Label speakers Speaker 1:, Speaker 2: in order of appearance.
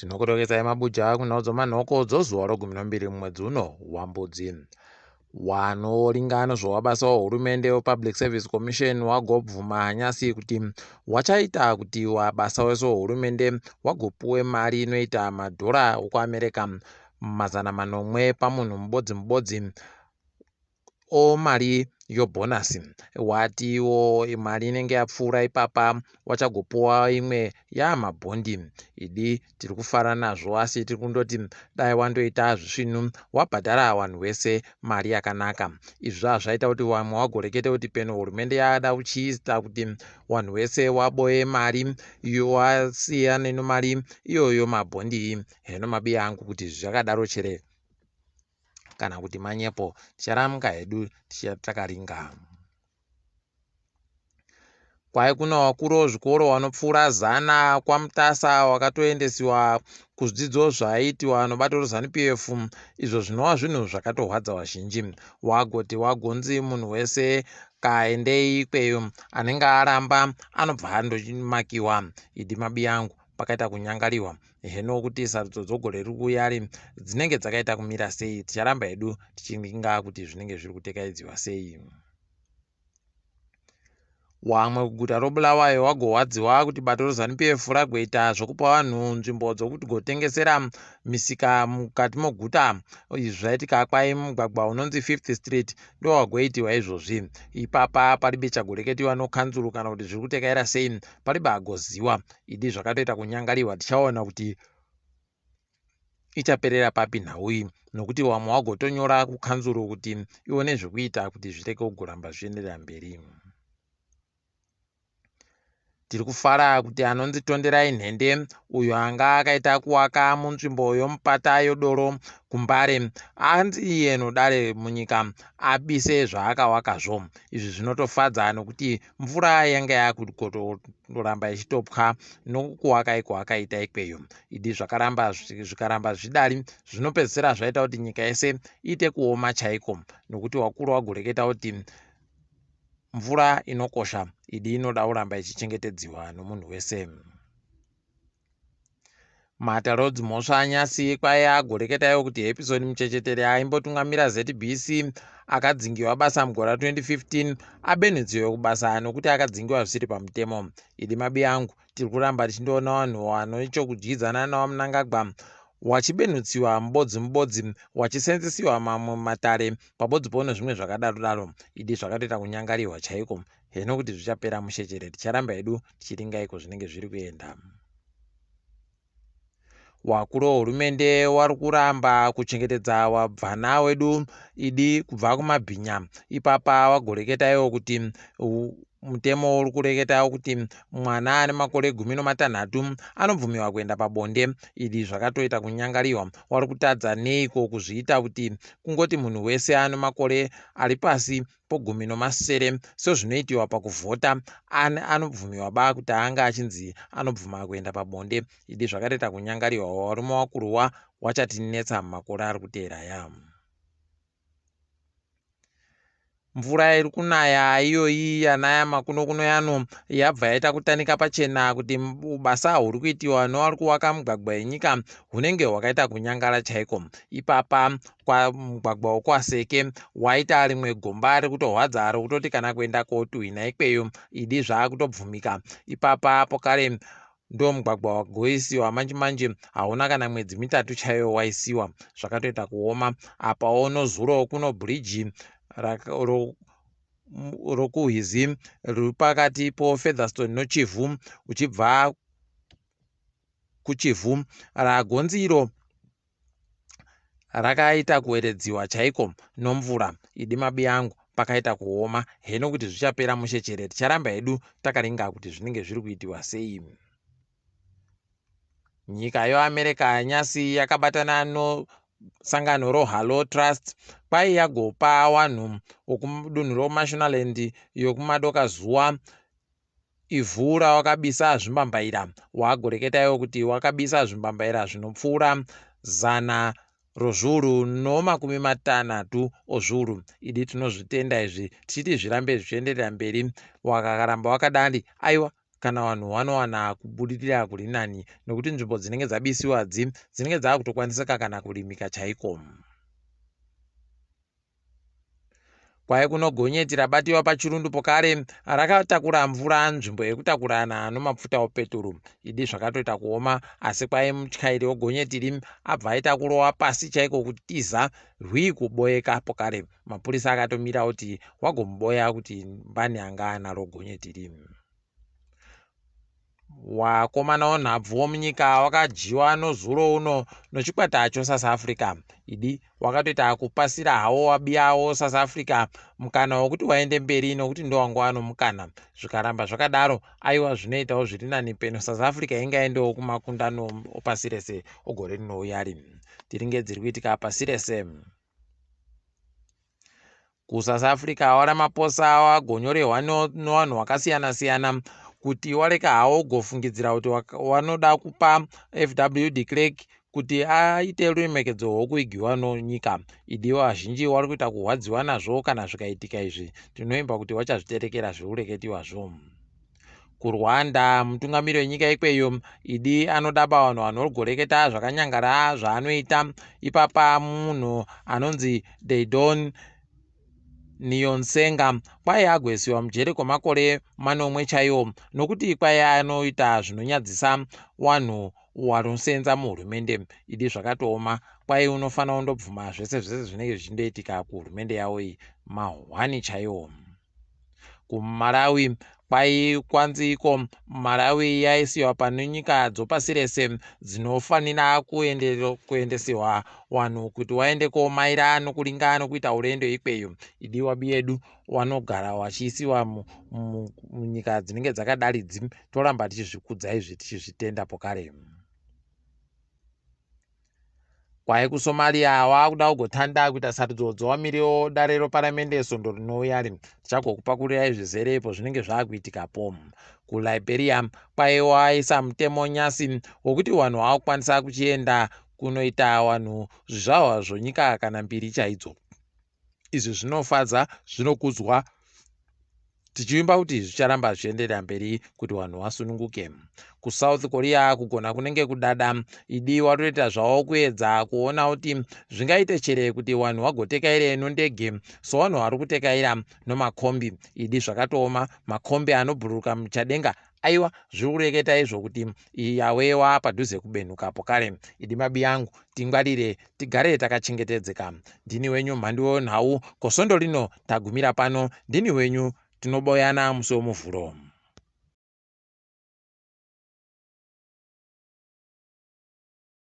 Speaker 1: Tinokutokezai mabuja kunhau dzomanhoko dzozuva ro12 mumwedzi uno waMbudzi. Wanoringano zvowabasa wehurumende wePublic Service Commission wagobvuma nyasi kuti wachaita kuti wabasa wese wehurumende wagopuwe mari inoita madhora okuAmerica 900 pamunhu mubodzi mari yobhonasi. Watiwo mari inenge yapfuura ipapa wachagopuwa imwe yamabhondi. Idi tiri kufara nazvo, asi tiri kundoti dai wandoita zvisvinu wabhadhara vanhu vese mari yakanaka. Izvi zvaita kuti vamwe wagoreketa kuti peno hurumende yada uchiita kuti vanhu vese waboye mari iyo wasiya neno mari iyoyo mabhondi. Heno mabiya angu kuti zvakadaro chere kana kuti manyepo, ticharamuka hedu takaringa. Kwai kuna wakuru wezvikoro wanopfuura 100 kwaMutasa wakatoendesiwa kuzvidzidzo zvaiitiwa nobato reZANU-PF. Izvo zvinova zvinhu zvakatorwadza vazhinji. Wagoti wagonzi munhu wese kaendei ikweyo, anenge aramba anobva andomakiwa. Idi mabiya angu pakaita kunyangariwa. Heno kuti sarudzo dzogore riri kuuya dzinenge dzakaita kumira sei, ticharamba hedu tichiringa kuti zvinenge zviri kutekaidziwa sei. Wamwe kuguta roBulawayo wagowadziwa kuti bato reZANU-PF ragoita zvokupa vanhu nzvimbo dzokugotengesera misika mukati moguta. Izvi zvaitika kwai mugwagwa unonzi 5th Street ndo wagoitiwa izvozvi. Ipapa paribe chagoreketiwa nokanzuru kana kuti zviri kutekaira sei, paribe agoziwa. Idi zvakatoita kunyangariwa, tichaona kuti ichaperera papi nhau iyi, nokuti wamwe wagotonyora kukanzuru kuti ione zvekuita kuti zvireke kugoramba zvienderera mberi. Tiri kufara kuti anonzi Tonderai Nhende, uyo anga akaita kuwaka munzvimbo yomupata yodoro kuMbare, anzi iye nodare munyika abise zvaakawakazvo. Izvi zvinotofadza nokuti mvura yanga yakutoramba ichitopwa nokuwaka iko akaita ikweyo. Idi zvikaramba zvidari zvinopedzisira zvaita kuti nyika yese iite kuoma chaiko, nokuti wakuru wagoreketa kuti mvura inokosha. Idi inoda kuramba ichichengetedziwa nomunhu wese. Matarodzi mhosva nyasi kwai agoreketayo kuti episodi Muchechetere aimbotungamira ZBC akadzingiwa basa mugore 2015 abenhutsiwa kubasa nokuti akadzingiwa zvisiri pamutemo. Idi mabiya angu tiri kuramba tichindoona vanhu vanochokudyidzana nawo Munangagwa wachibenhutsiwa mubodzi wachisenzesiwa mamwe matare pabodzi pono zvimwe zvakadaro. Idi zvakatoita kunyangariwa chaiko. Heno kuti zvichapera Muchechetere, ticharamba hedu tichiringa iko zvinenge zviri kuenda. Wakuru wehurumende wari kuramba kuchengetedza wabvana wedu idi kubva kumabhinya. Ipapa wagoreketayo kuti mutemo uri kureketawo kuti mwana ane makore 16 anobvumiwa kuenda pabonde. Idi zvakatoita kunyangariwa. Wari kutadza neiko kuzviita kuti kungoti munhu wese ano makore ari pasi po17 sezvinoitiwa pakuvhota anobvumiwa ba kuti anga achinzi anobvuma kuenda pabonde. Idi zvakatoita kunyangariwa. Warume wakuruwa wachatinetsa mumakore ari kuteera yamo. Mvura iri kunaya iyoyi yanaya makuno yano yabva yaita kutanika pachena kuti basa huri kuitiwa novari kuwaka mugwagwa yenyika hunenge hwakaita kunyangara chaiko. Ipapa mugwagwa wokwaSeke waita rimwe gomba rikutorwadza ari kutoti kana kuenda kotuhwina ikweyo. Idi zvaakutobvumika. Ipapa apo kare ndo mugwagwa wagoisiwa manje hauna kana mwedzi 3 chaiyo waisiwa. Zvakatoita kuoma. Apawo nozuro kuno bridge rokuHwizi riri pakati poFeatherstone noChivhu uchibva kuChivhu, ragonziro rakaita kuweredziwa chaiko nomvura. Idi mabiya angu pakaita kuoma. Heno kuti zvichapera Muchechetere, ticharamba hedu takaringa kuti zvinenge zviri kuitiwa sei. Nyika yoAmerica nyasi yakabatana sangano roHalo Trust kwai yagopa wanhu wokudunhu roMashonaland yokumadoka zuva ivhu rawakabisa zvimbambaira. Wagoreketayo kuti wakabisa zvimbambaira zvinopfuura 100 rozviuru no50 ozviuru. Idi tinozvitenda izvi tichiti zvirambe zvichienderera mberi. Wakakaramba wakadandi aiwa kana vanhu vanowana kubudirira kuri nani, nokuti nzvimbo dzinenge dzabisiwa dzinenge dzakutokwanisika kana kurimika chaiko. Kwai kuno gonyeti rabatiwa pachirundu pokare rakatakura mvura nzvimbo yekutakurana nomapfuta opeturu idi zvakatoita kuoma, asi kwai mutyairi wegonyeti rim abva aita kurowa pasi chaiko kutiza kuboyeka pokare. Mapurisa akatomira kuti wagomuboya kuti mbani anga anaro gonyeti rim. Wakomana wonhabvu womunyika wakajiwa nozuro uno nochikwata choSouth Africa idi wakatoita kupasira hawo wabiyawo South Africa mukana wokuti waende mberi nokuti ndo wanga wanomukana. Zvikaramba zvakadaro aiwa zvinoitawo zviri nani peno South Africa ingaendewo kumakundano opasi rese ogore rinouya ri. Tiringedziri kuitika pasi rese. KuSouth Africa Ramaphosa wagonyorehwa nevanhu vakasiyana-siyana kuti wareka hawo gofungidzira kuti wanoda kupa FW de Klerk kuti aite ruremekedzo rwokuigiwa nonyika. Idi vazhinji wari kuita kuhwadziwa nazvo kana zvikaitika izvi. Tinoimba kuti wachazviterekera zviureketiwazvo. KuRwanda mutungamiri wenyika ikweyo idi anodaba vanhu vanogoreketa zvakanyangara zvaanoita. Ipapa munhu anonzi Deidon Niyonsenga kwai agwesiwa mujere kwemakore 8 chaiwo nokuti kwai anoita zvinonyadzisa wanhu wanosenza muhurumende. Idi zvakatooma, kwai unofana kundobvuma zvese zvinenge zvichindoitika kuhurumende yawo iyi mahwani chaiwo. KuMalawi kwai kwanzi iko Malawi yaisiwa pane nyika dzopasi rese dzinofanira kuendesewa wanhu kuti waende komaira nokuringa nokuita urendo ikweyo. Idi wabi yedu wanogara wachiisiwa munyika dzinenge dzakadaridzi toramba tichizvikudza izvi tichizvitenda pokare. Kwai kuSomalia wakuda kugotanda kuita sarudzo dzowamiriwo dare reparamende sondo rinouya ri. Tichagokupakurira zvizerepo zvinenge zvakuitikapo. KuLiberia kwai waisa mutemo nyasi wokuti wanhu wakukwanisa kuchienda kunoita wanhu zvizvarwa zvonyika kana mbiri chaidzo. Izvi zvinofadza, zvinokudzwa, tichiimba kuti zvicharamba zvichienderera mberi kuti wanhu wasununguke. KuSouth Korea kugona kunenge kudada idi watoita zvawo kuedza kuona kuti zvingaite chere kuti wanhu wagotekaira nondege so wanhu vari kutekaira nomakombi. Idi zvakatooma, makombi anobhururuka muchadenga aiwa zviri kureketa izvo kuti yawe wapadhuze kubenhuka pokare. Idi mabi yangu tingwarire tigare takachengetedzeka. Ndini wenyu MhanduWe WeNhau, kosondo rino tagumira pano. Ndini wenyu tinoboyana musi womuvhuro.